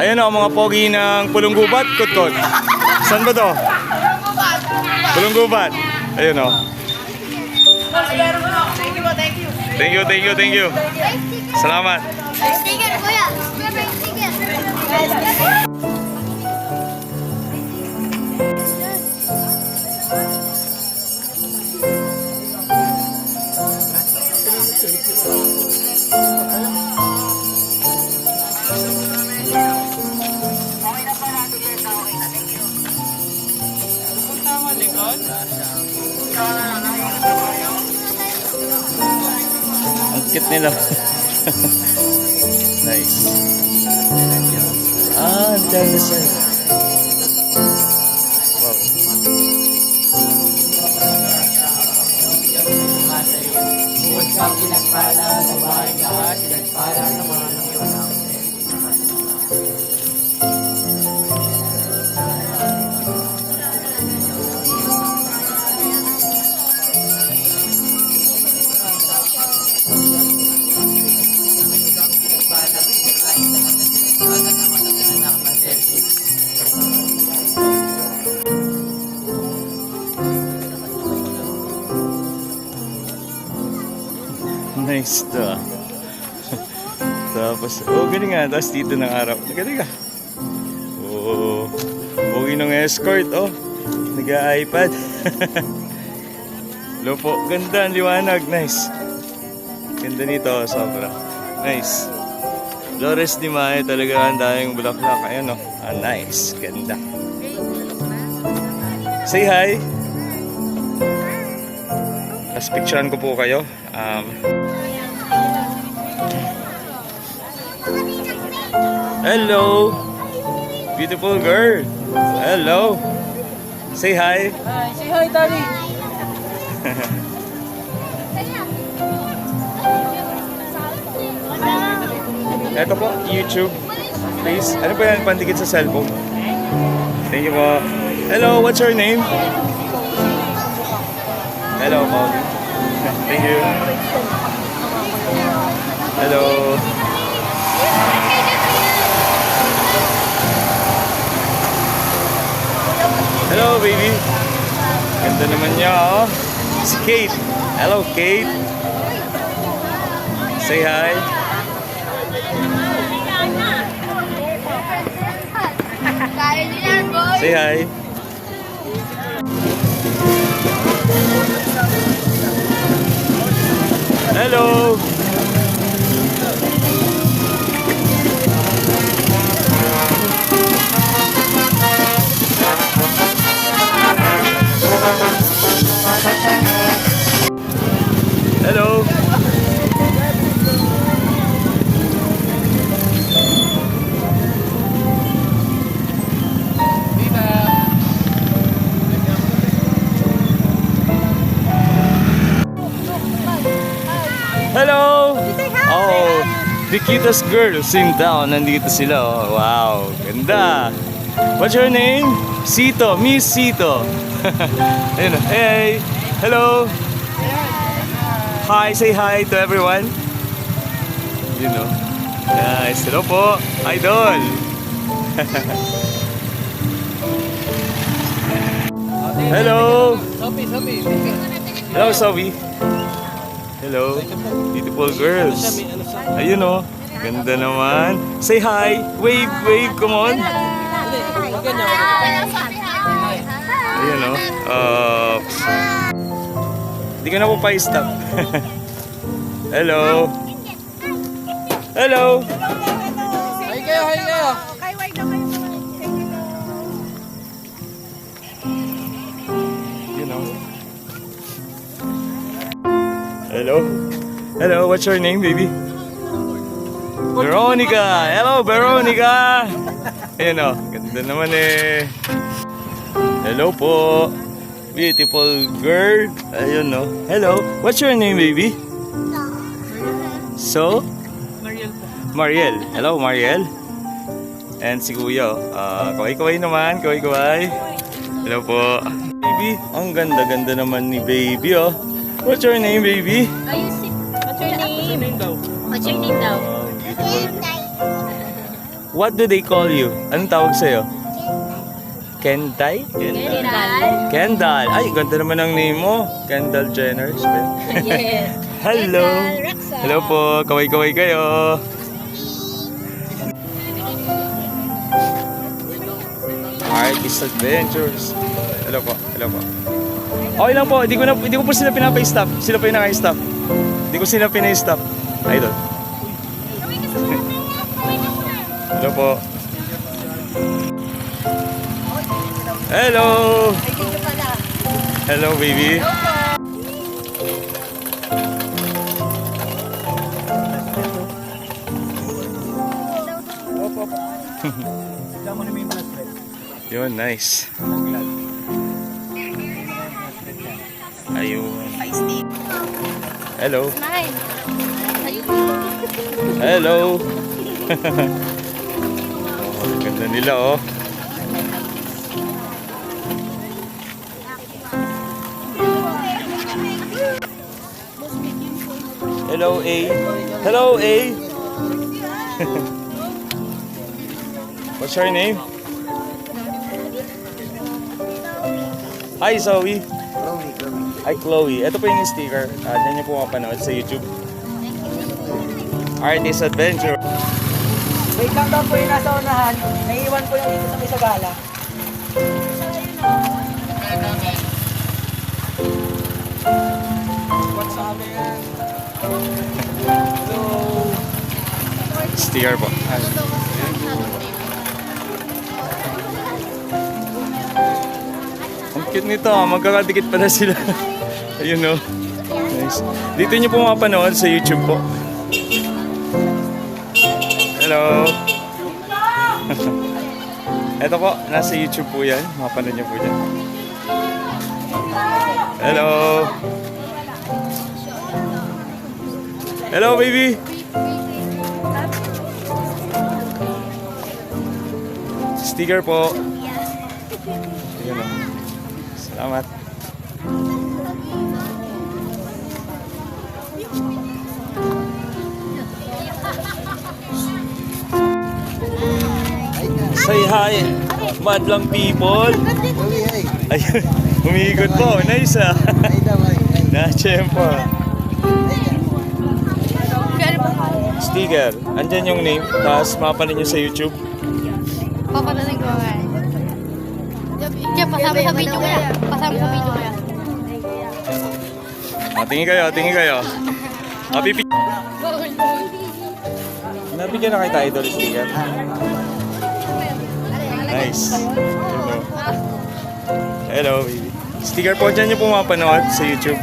Ayan o, mga pogi ng Pulong Gubat, Kutkot. Saan ba to? Pulong Gubat. Ayun o. Thank you, thank you, thank you. Salamat. Sticker, kuya. Sticker. Ang cute nila. Nice. Ang dinosaur. Wow. Huwag kang pinagpala sa bahay lahat, pinagpala naman ang iyong anak. Nice to ah. Tapos, oh galing nga. Tapos dito ng araw. Galing ah. Oh, pogi ng escort oh. Nag-iPad. Lopo, ganda ang liwanag. Nice. Ganda nito, sobra. Nice. Flores de Mayo talaga ang daming bulaklak. Ayan oh. Ah, nice. Ganda. Say hi. Tapos picturean ko po kayo. Hello. Beautiful girl. Hello. Say hi. Hi, say hi, Daddy. Ito po, YouTube. Please. Ano po yan? Pandikit sa cellphone. Thank you po. Hello, what's your name? Hello, Paul. Thank you. Hello. Hello, baby. Ganda naman niya, oh. Si Kate. Hello, Kate. Say hi. Say hi. Hello. Hello. Hello. Oh, the cutest girls in town. Nandito sila. Oh, wow, ganda. What's your name? Sito. Miss Sito. Ayun. Hey. Hello. Hi, say hi to everyone. You know. Nice. Hello po. Idol. Hello. Sophie. Hello, Sophie. Hello. Beautiful girls. Ayun oh. Ganda naman. Say hi. Wave, wave. Come on. Ayun oh. Hindi ka na po pa-stop. Hello. Hello. Hi kayo. You know. Hello. Hello, what's your name, baby? Veronica. Hello, Veronica. Ayun oh. Ganda naman eh. Hello po. Beautiful girl. Ayun no. Hello. What's your name, baby? So? Mariel po. Mariel. Hello, Mariel. And si Kuya. Kaway-kaway naman. Kaway-kaway. Hello po. Baby. Ang ganda-ganda naman ni baby oh. What's your name, baby? What's your name? What's your name daw? What do they call you? Anong tawag sa'yo? Kendall? Kendall. Kendall. Ay, ganda naman ang name mo. Kendall Jenner. Yes. Hello. Kendall Raksa. Hello po. Kaway-kaway kayo. Artist Adventures. Hello po. Hello po. Okay lang po. Hindi ko po sila pinapa-stop. Sila po yung naka-stop. Hindi ko sila pinay-stop. Idol. Hello po. Hello. Hello, baby. Yun, nice. Ayun. Hello. Smile. Hello. Ganda nila, oh. Hello, A. Hello, A. What's your name? Hi, Zoe. Hi, Chloe. Ito po yung sticker. Diyan niyo po mapanood sa YouTube. Artist Adventure. Wait lang daw po yung nasa unahan. Naiiwan po yung dito sa may sagala. Sticker po. Ang cute nito, magkakadikit pala sila. Ayun, no. Nice. Dito nyo po mapanood sa YouTube po. Hello. Ito po, nasa YouTube po yan. Mapanood nyo po dyan. Hello. Hello, baby. Sticker po. Ayun, no. Salamat. Say hi, madlang people. Ayun, umiikot po. Nice, ah. Na-tsempo. Sticker. Andyan yung name. Tapos mapanin nyo sa YouTube. Papalanig ko nga. Diyan, pasama sa video kaya. Pasama sa video kaya. Tingin kayo, tingin kayo. Mapipi... Nabigyan na kayo tayo idol sticker. Nice. Hello. Hello, baby. Sticker po dyan yung pumapanood sa YouTube.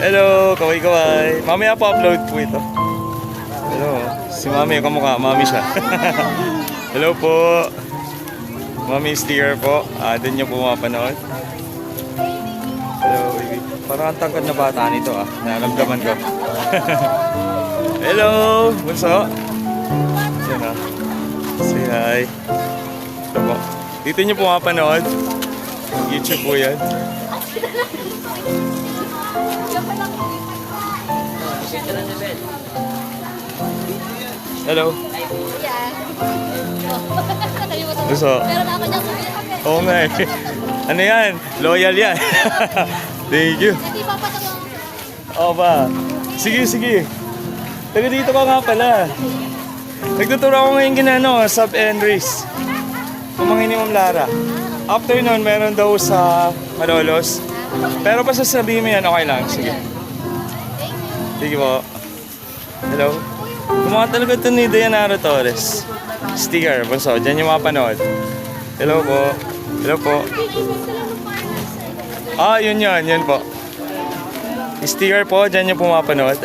Hello, kaway-kaway. Mamaya po upload po ito. Hello. Si Mami, yung kamukha. Mami siya. Hello po. Mami sticker po. Doon yung pumapanood. Hello, baby. Parang ang tangkad na bata nito, ah. Naramdaman ko. Hello, bunso. Yan, ah. Say hi. Ito po. Dito nyo pumapanood. YouTube po yan. Hello. Bunso. Meron ako niyang sabihin. Oo nga eh. Ano yan? Loyal yan. Thank you. Hindi pa patawang. Oo ba? Sige, sige. Taga dito ka nga pala. Nagtuturo ako ngayon ginano, sub and race. Kumangin ni Ma'am Lara. After nun, meron daw sa Malolos. Pero pa sasabihin mo yan, okay lang. Sige. Sige po. Hello. Kumawa talaga ito ni Dayanara Torres. Sticker, bunso. Diyan yung mapanood. Hello po. Hello po. Yun yun. Yun po. Sticker po. Diyan yung pumapanood.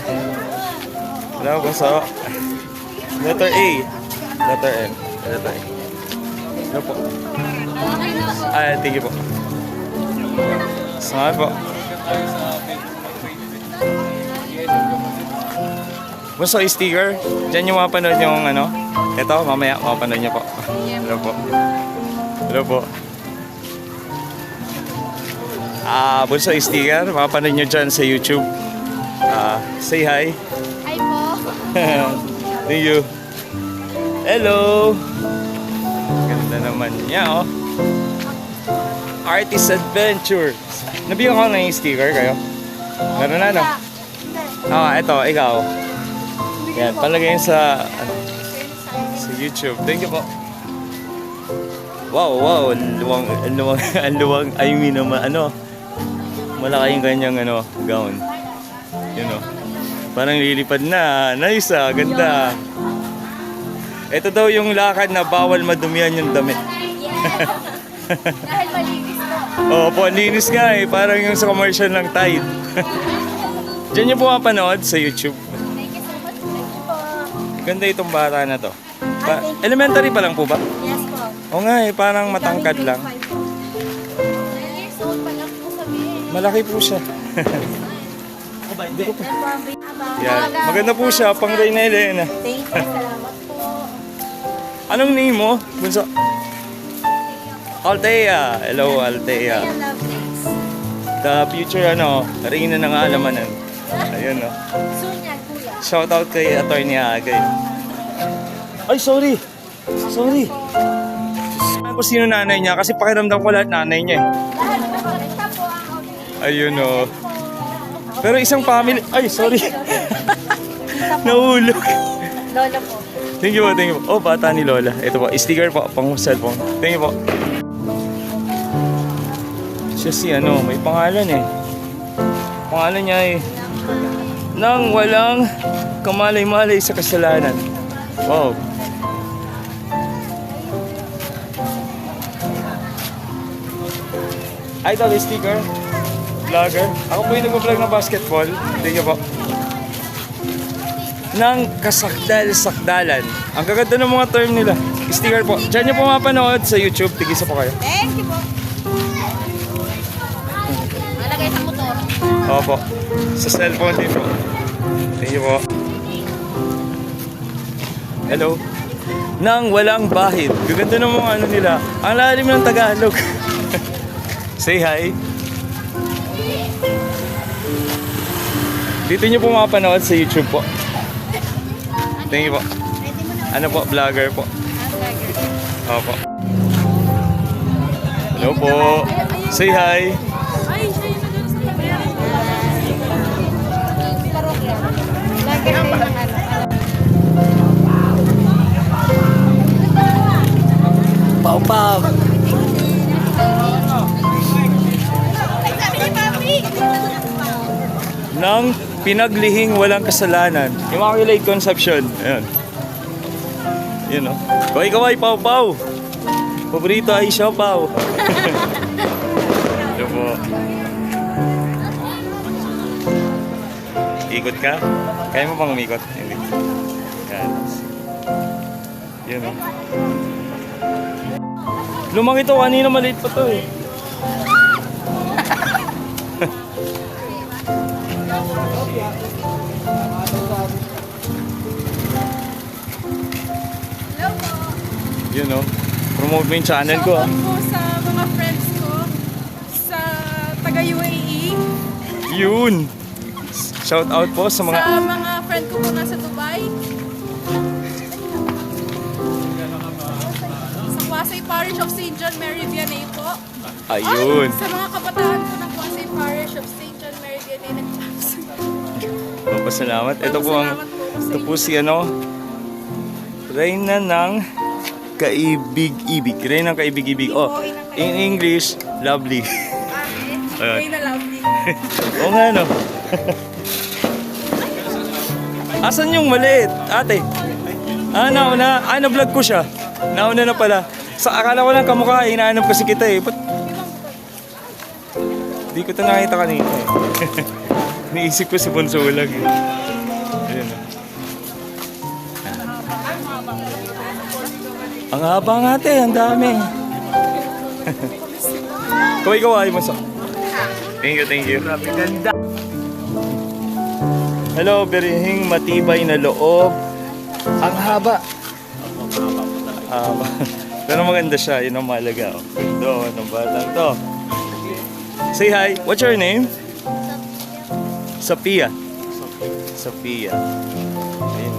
Hello, bunso. Letter A. Letter N. Letter A. Hello po. Thank you po. Salamat po. Bunso, sticker. Diyan yung mapanood yung ano. Ito, mamaya mapanood niyo po. Hello po. Hello po. Bunso sticker. Mapapanood nyo dyan sa YouTube. Say hi. Hi po. Thank you. Hello. Ganda naman niya, oh. Artist Adventures. Nabigyan ko na yung sticker kayo. Meron na, no? Ito, ikaw. Yan, palagay yun sa YouTube. Thank you po. Wow. Ang luwang, I mean naman, malaki yung kanyang, gown. Yun, oh. Parang lilipad na. Nice, ganda. Ito daw yung lakad na bawal madumihan yung damit. Dahil malinis po. Opo, linis nga eh. Parang yung sa commercial ng Tide. Diyan nyo po mapanood sa YouTube. Thank you so much. Thank you po. Ganda itong bata na to. Elementary pa lang po ba? Yes po. Oo nga eh, parang matangkad lang. 9 years old pa lang po sabihin. Malaki po siya. Yan. Maganda po siya, pang Reyna Elena. Thank you. Salamat po. Anong name mo? Bunso? Althea. Hello, Althea. I love this. The future, Reyna ng Alamanan. Ayun, no? Soon yan, kuya. Shout out kay Atty. Agay. Ay, sorry. Sorry. Ako sino nanay niya kasi pakiramdam ko lahat nanay niya eh. Lahat ng mga po ang Ayun, no. Pero isang family... Ay, sorry. Nahulog. Lola po. Thank you po. Oh, bata ni Lola. Ito po, sticker po, pang cellphone. Thank you po. Siya si may pangalan eh. Pangalan niya eh. Nang walang kamalay-malay sa kasalanan. Wow. Idol sticker. Vlogger. Ako po yung nag-vlog ng basketball. Thank you po. Nang kasakdal-sakdalan. Ang gaganda ng mga term nila. Sticker po. Diyan nyo po mapanood sa YouTube. Tigisa po kayo. Thank you po. Malagay sa motor. Opo. Sa cellphone din po. Thank you po. Hello. Nang walang bahid. Gaganda ng mga nila. Ang lalim ng Tagalog. Say hi. Dito nyo po mapanood sa YouTube po. Thank you po. Ano po? Vlogger po. Opo. Hello po. Say hi. Pau pau. Nang pinaglihing walang kasalanan. Immaculate Conception. Ayan. Yun, no? Kaway-kaway, pau-pau. Paborito ay siopaw. Ito po. Ikot ka? Kaya mo bang umikot? Hindi. Yan. Yun, no? Lumang ito. Kanina maliit pa to eh. Yun, no? Promote mo yung channel ko, ah. Shoutout po sa mga friends ko sa taga-UAE. Yun! Shout out po sa mga... Sa mga friend ko po nasa Dubai. Sa Kwasay Parish of St. John Mary Vianney po. Ayun! Sa mga kabataan po ng Kwasay Parish of St. John Mary Vianney. Pasalamat. Ito po ang... Ito po si Reyna ng Kaibig-ibig. Reyna ng Kaibig-ibig. Oh, in English, lovely. Ayan. Ay, na lovely. Oo nga, no? Asan yung maliit, ate? Nauna. Na-vlog ko siya. Nauna na pala. Akala ko lang kamukha, hinahanap kasi kita eh. Ba't? Di ko ito nakita kanina eh. Niisip ko si Bunso lang eh. Ayun, no? Ang haba nga ate, ang dami. Kaway-kaway, Bunso. Thank you. Grabe, ganda. Hello, berihing matibay na loob. Ang haba. Pero maganda siya, yun ang mahalaga. Ito, anong batang to? Say hi. What's your name? Sophia. Sophia. Ayun.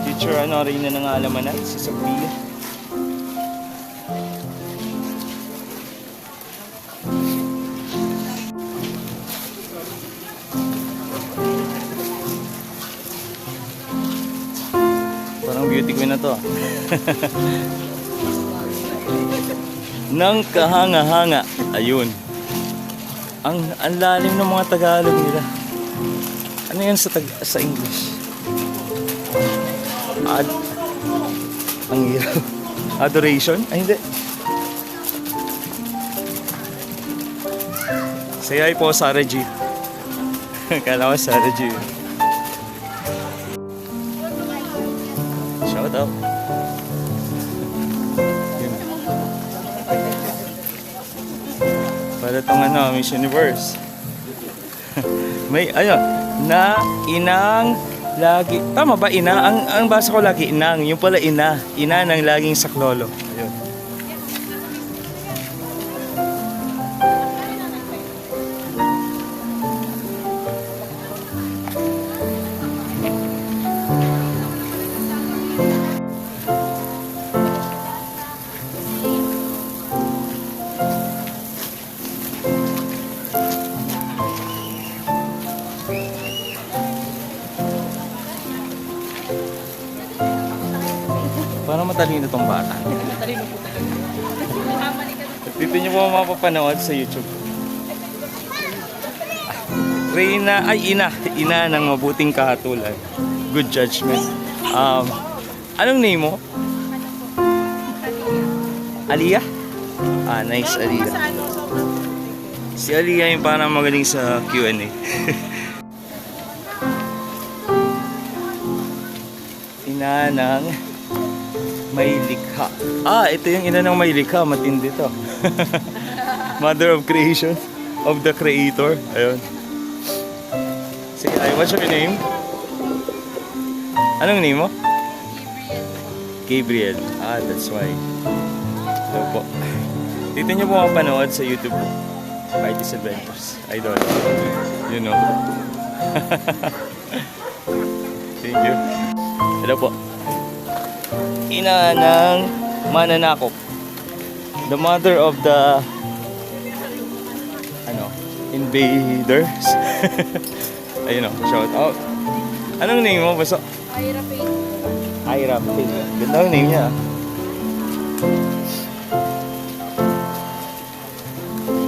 Teacher, ano rin na ng alamanan? Si Sophia. Parang beauty queen na to. Nang kahanga-hanga. Ayun. Ang lalim ng mga Tagalog nila. Ano yan sa English? Ang hirap. Adoration? Ay, hindi. Say hi po, Sarah G. Kala ko Sarah G. Shout out. Yun. Para itong ano, Miss Universe. May, ayun, na, inang, lagi. Tama ba, ina? Ang basa ko lagi, inang. Yung pala, ina. Ina ng laging saklolo. Ayun. Parang matalino tong bata. Matalino po talaga. Dito nyo po mapapanood sa YouTube. Reyna, ay ina ng mabuting kahatulan. Good judgment. Anong name mo? Aliyah? Ah, nice, Aliyah. Si Aliyah yung parang magaling sa Q&A. Ina ng may likha. Ah, ito yung ina ng may likha. Matindi to. Mother of creation. Of the creator. Ayun. Sige, what's your name? Anong name mo? Gabriel. Ah, that's why. Hello po. Dito nyo po mapanood sa YouTube po. Mighty's Adventures. Idol. You know. Thank you. Hello po. Ina ng mananakop. The mother of the invaders. Ayun o, shout out. Anong name mo? Basta Ira Payne. Ira Payne. Ganda ang name niya.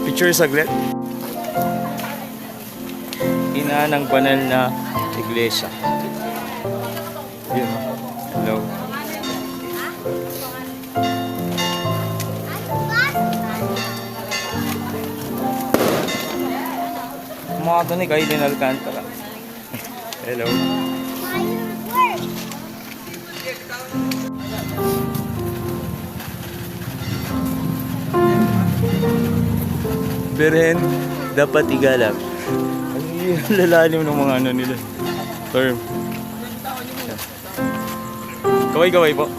Picture saglit. Ina ng banal na iglesia. Yun. Hello. Mga ito ni Kailin Alcantara. Hello. Beren, dapat igalap. Ang lalalim ng mga ano nila. Term. Kaway-kaway po.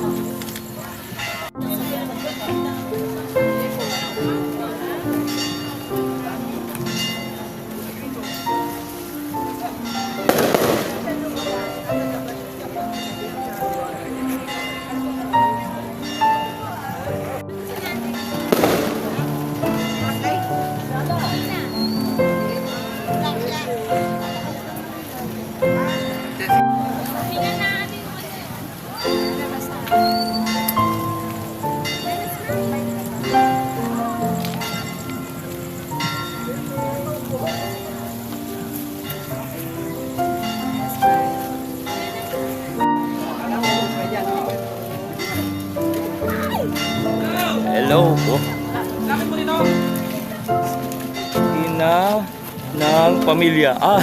Hello po. Ina ng pamilya. Ah,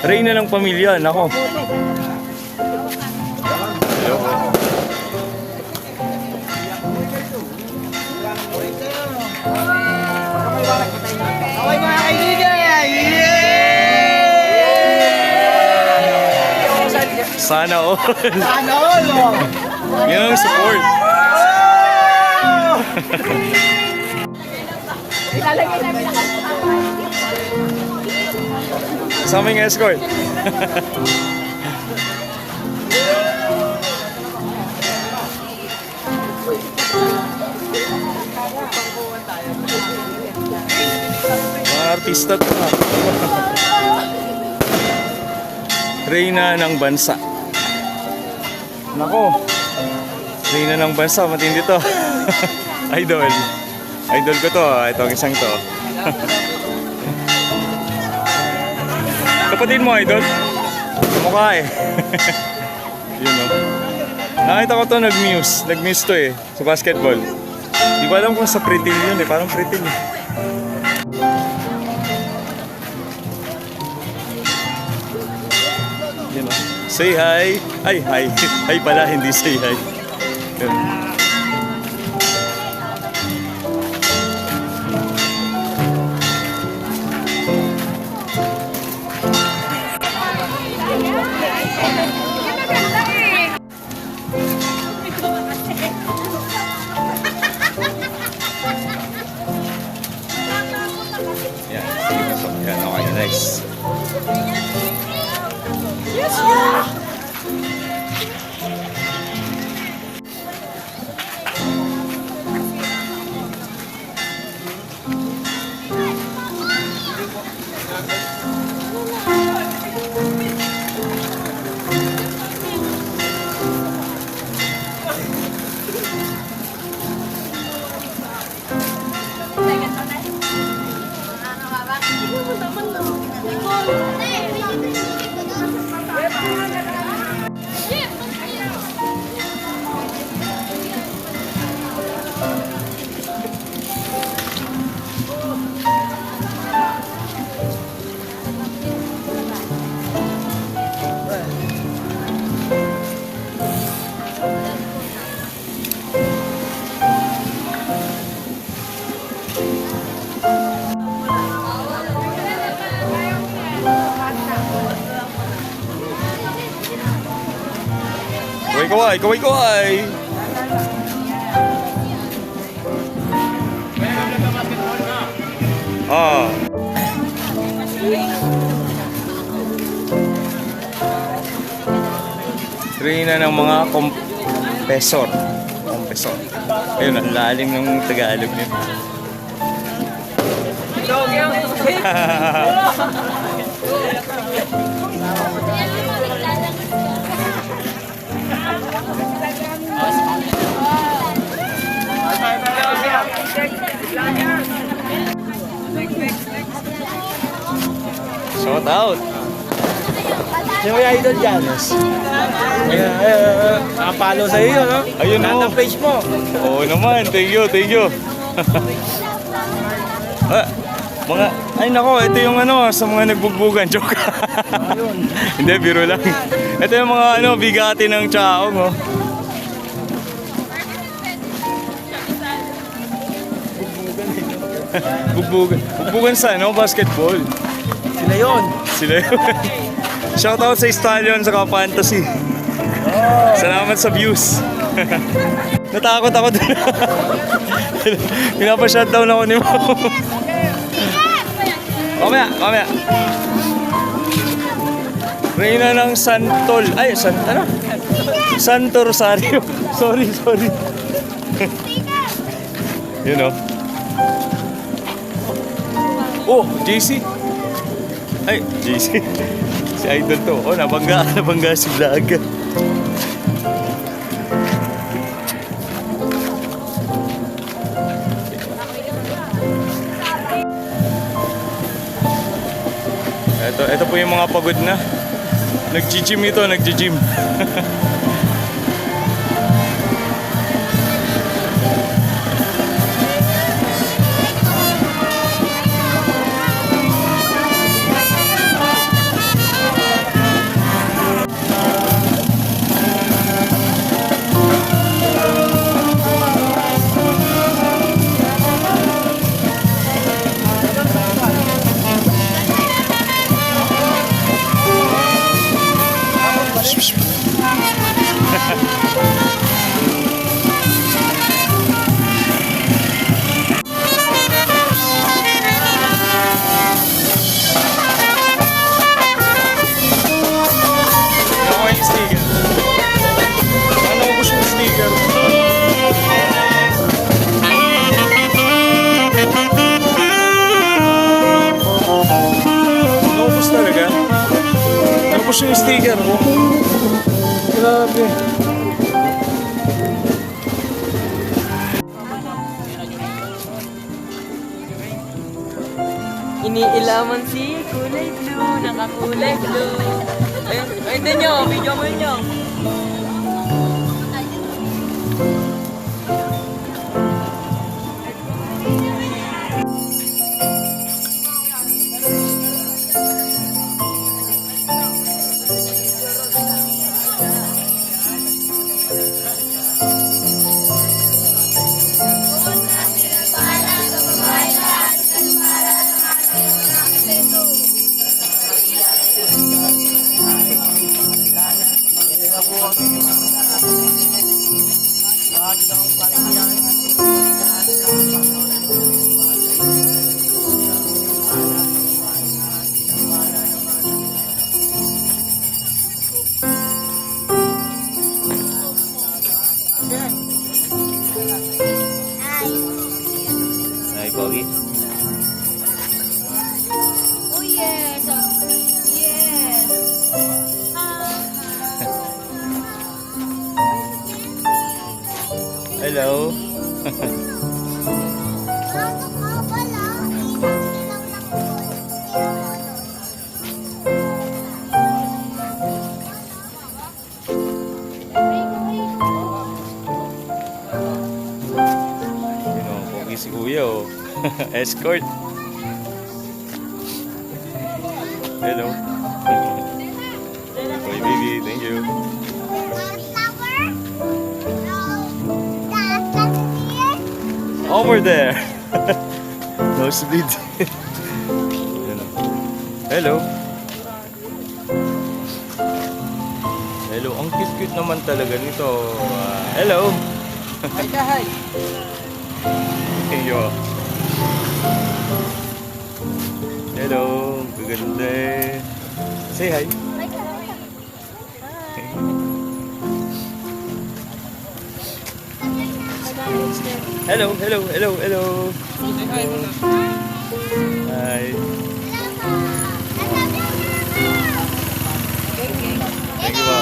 Reyna ng pamilya. Nako. Hello po. Okay mga kaibigan! Sana all. Sana all! Yun ang support. Ilalagay namin lahat. Kasama yung escort. Mga artista to ha. Reyna ng bansa. Nako. Reyna ng bansa, matindi to. Idol. Idol ko to, itong isang to. Kapatid mo, idol? Mukha eh. Yun o. Nakita ko to, nag-muse to eh, sa basketball. Di ko alam kung sa pretil yun eh, parang pretil eh. Yun o. Say hi. Ay, hi. Hi pala, hindi say hi. Yun. Yan, yan, okay, nice. Kaway, kaway, kaway! Ah. Reyna ng mga kompesor. Kompesor. Ayun, ang lalim ng Tagalog nito. Shout out! Sino yung idol dyan? Nakapalo sa iyo, no? Ayun Lahat o. ng page mo. Oo naman, thank you, thank you. Mga, ay nako, ito yung ano, sa mga nagbugbugan, joke. Hindi, biro lang. Ito yung mga ano, bigati ng Chaong, oh. Bugbugan. Bugbugan sa ano, basketball. Sila yun. Sila yun. Shoutout sa Stallion sa Fantasy. Salamat sa views. Natakot ako dun. Pinapa-shutdown ako ni Mo. Mamaya. Reyna ng Santol. Ay, ano? Santo Rosario. Sorry. You know. Oh, JC. Ay, JC. Si Idol to. Oh, nabangga si Vlog. Ito po yung mga pagod na. Nag-gym ito, nag-gym. Tapos yung sticker. Grabe. Iniilaman si kulay blue, nakakulay blue. Ayun, ayun din nyo, video mo yun nyo. Ay, Pogi. Oh yes! Yes! Hello. Pogi si Kuya, oh. Escort. Hello. Boy, baby, thank you. Over there. Nosebleed. Yan, oh. Hello. Hello, ang cute-cute naman talaga nito. Hello. Hi ka, hi. Thank you. Hello, gaganda eh. Say hi. Hello, hello, hello, hello. Hi. Thank you po.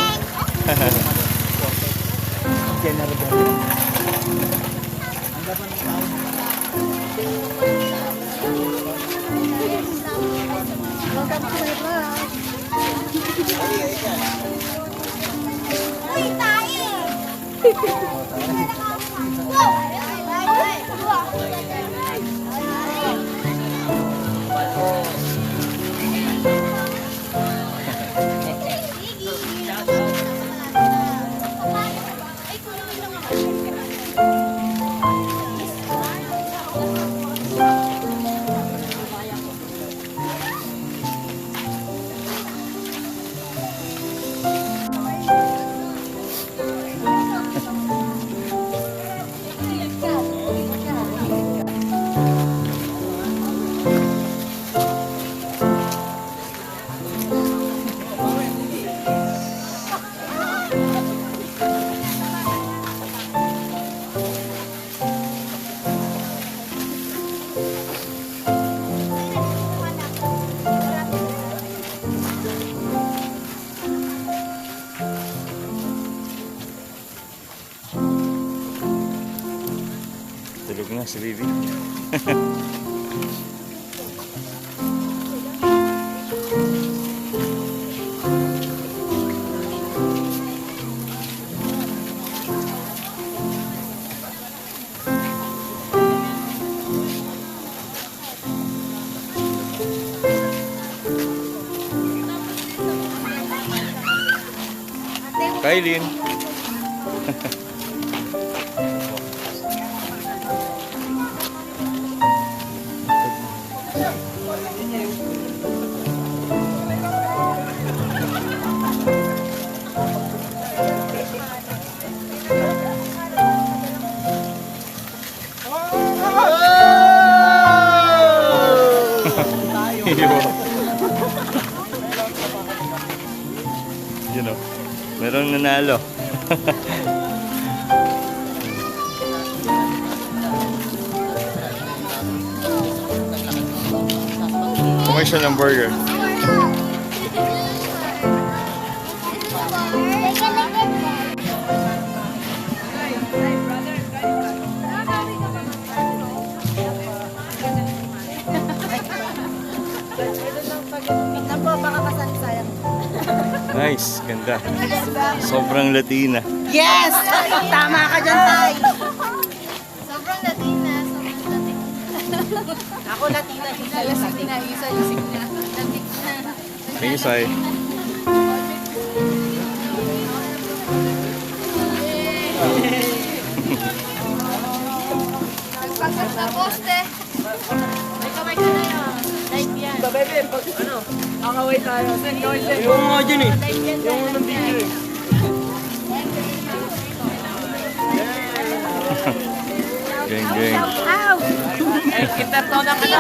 Tulog na si Bibi. Kailin. You know, merong nanalo. Kumain siya ng burger. Nice, ganda. Sobrang Latina. Yes! Tama ka dyan, Tay. Sobrang Latina. Ako Latina, isa Lasig na. Isa lasig na. Thank you, Sai. Pagkat sa poste. May kamay ka na yun. Live yan. Bebe, pag ano, kakaway tayo. Yung mga dyan eh. Live yan. Yung unang video eh. Gang, gang. Intertona ka na.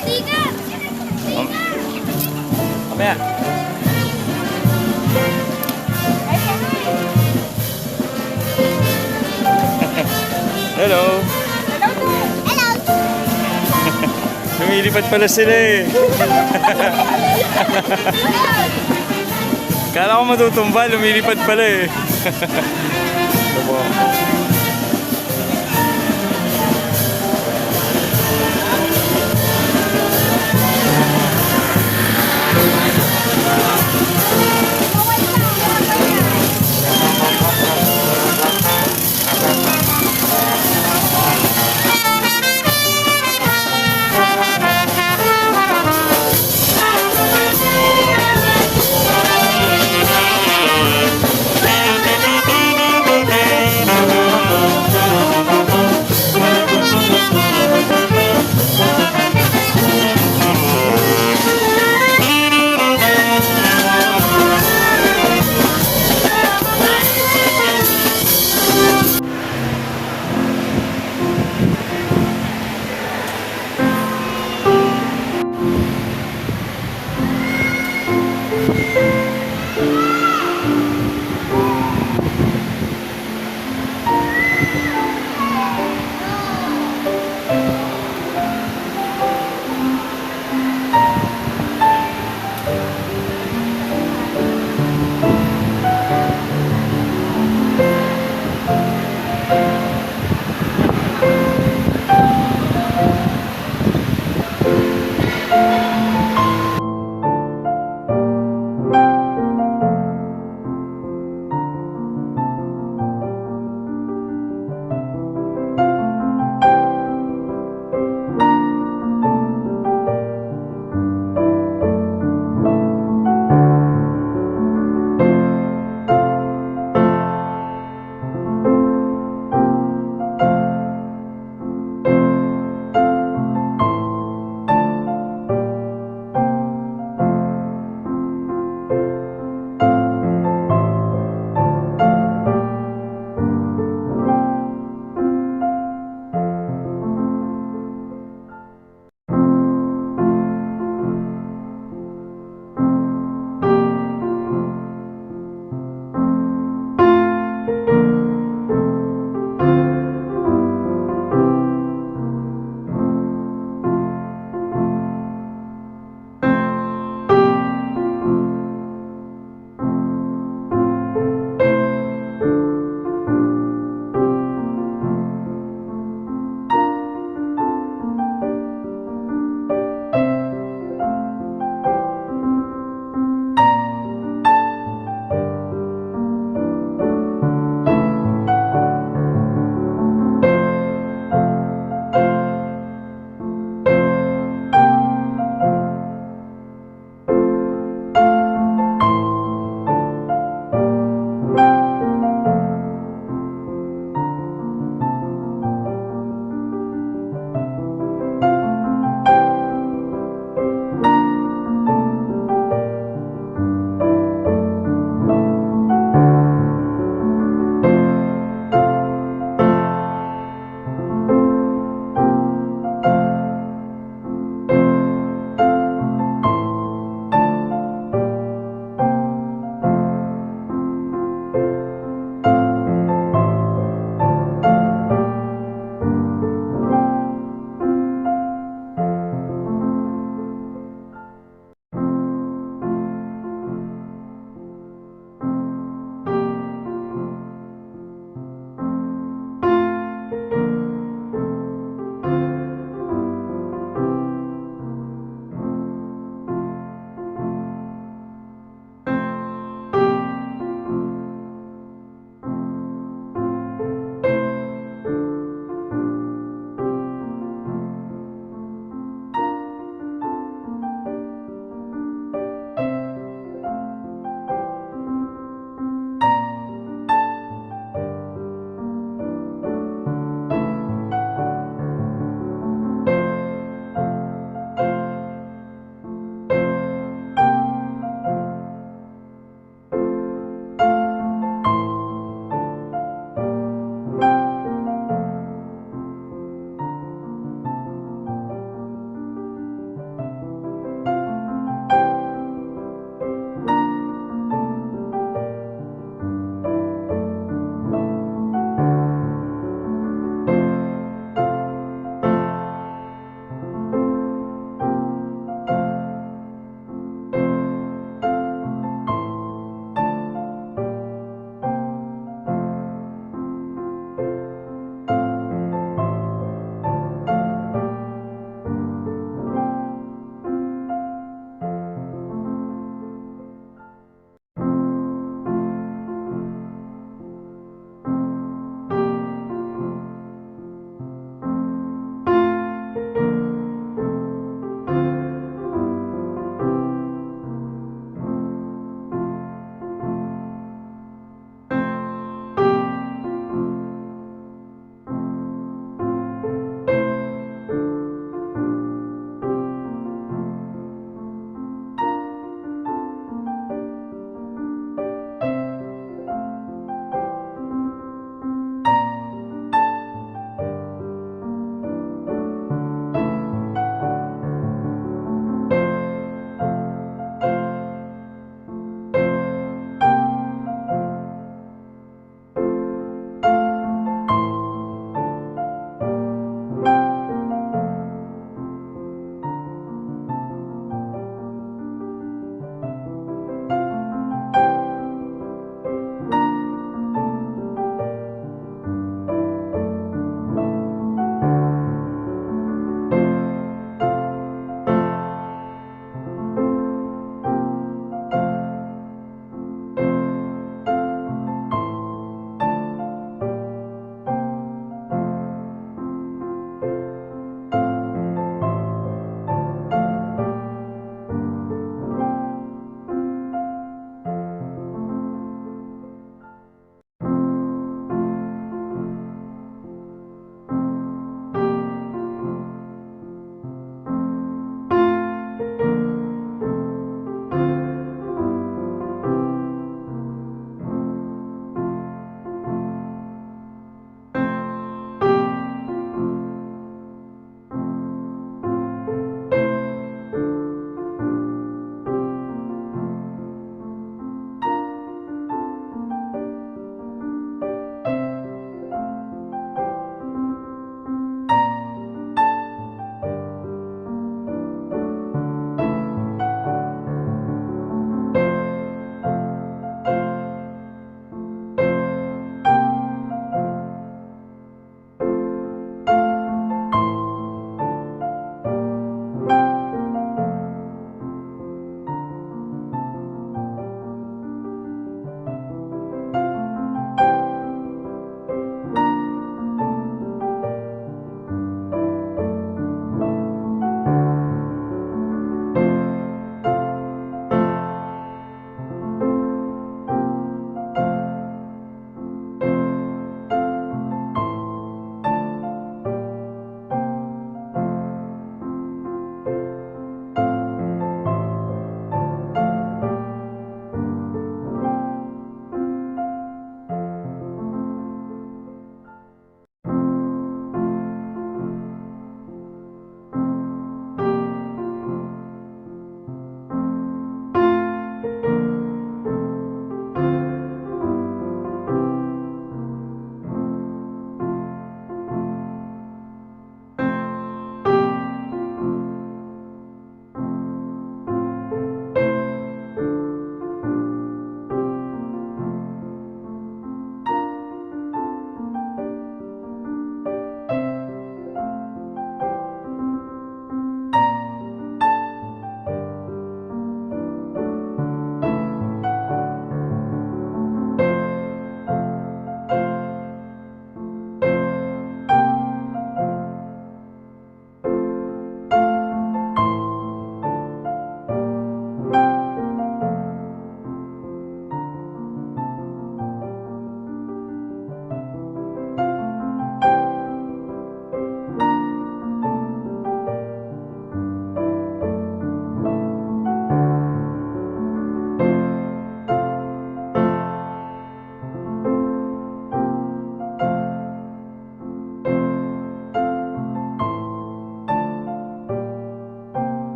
Sticker! Sticker! Mamaya. Hello. Hello! Lumilipad pala sila eh. Kala ko matutumba, lumilipad pala eh. Ito po.